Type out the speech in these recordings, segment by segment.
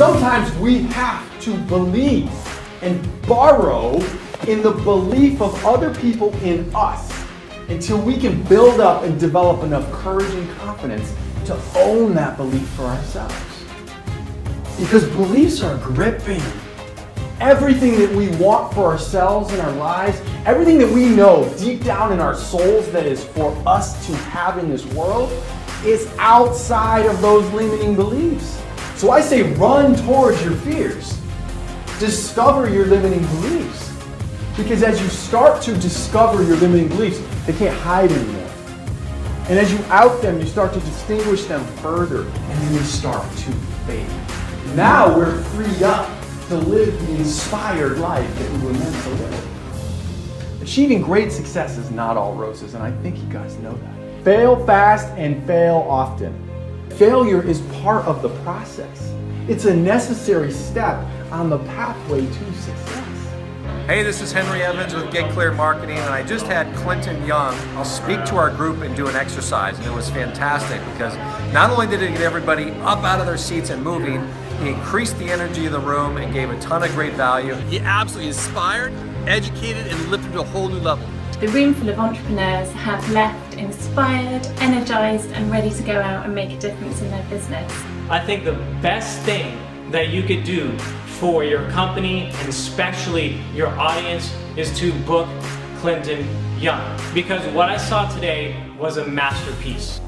Sometimes we have to believe and borrow in the belief of other people in us until we can build up and develop enough courage and confidence to own that belief for ourselves. Because beliefs are gripping. Everything that we want for ourselves in our lives, everything that we know deep down in our souls that is for us to have in this world, is outside of those limiting beliefs. So I say run towards your fears. Discover your limiting beliefs. Because as you start to discover your limiting beliefs, they can't hide anymore. And as you out them, you start to distinguish them further, and then they start to fade. Now we're freed up to live the inspired life that we were meant to live. Achieving great success is not all roses, and I think you guys know that. Fail fast and fail often. Failure is part of the process. It's a necessary step on the pathway to success. Hey, this is Henry Evans with Get Clear Marketing, and I just had Clinton Young. I'll speak to our group and do an exercise, and it was fantastic because not only did it get everybody up out of their seats and moving, he increased the energy of the room and gave a ton of great value. He absolutely inspired, educated, and lifted to a whole new level. The room full of entrepreneurs have left inspired, energized, and ready to go out and make a difference in their business. I think the best thing that you could do for your company and especially your audience is to book Clinton Young, because what I saw today was a masterpiece.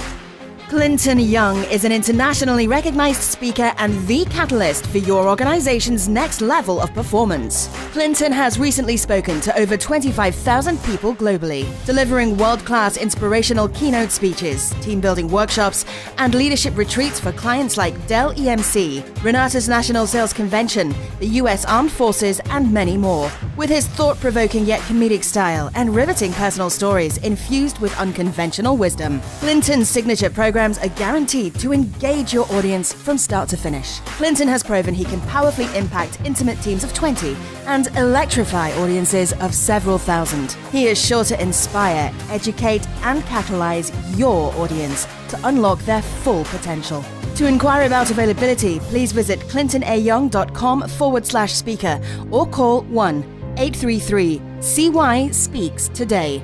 Clinton Young is an internationally recognized speaker and the catalyst for your organization's next level of performance. Clinton has recently spoken to over 25,000 people globally, delivering world-class inspirational keynote speeches, team-building workshops, and leadership retreats for clients like Dell EMC, Renatus National Sales Convention, the U.S. Armed Forces, and many more. With his thought-provoking yet comedic style and riveting personal stories infused with unconventional wisdom, Clinton's signature programs are guaranteed to engage your audience from start to finish. Clinton has proven he can powerfully impact intimate teams of 20 and electrify audiences of several thousand. He is sure to inspire, educate, and catalyze your audience to unlock their full potential. To inquire about availability, please visit clintonayoung.com/speaker or call 1-833-CY-SPEAKS today.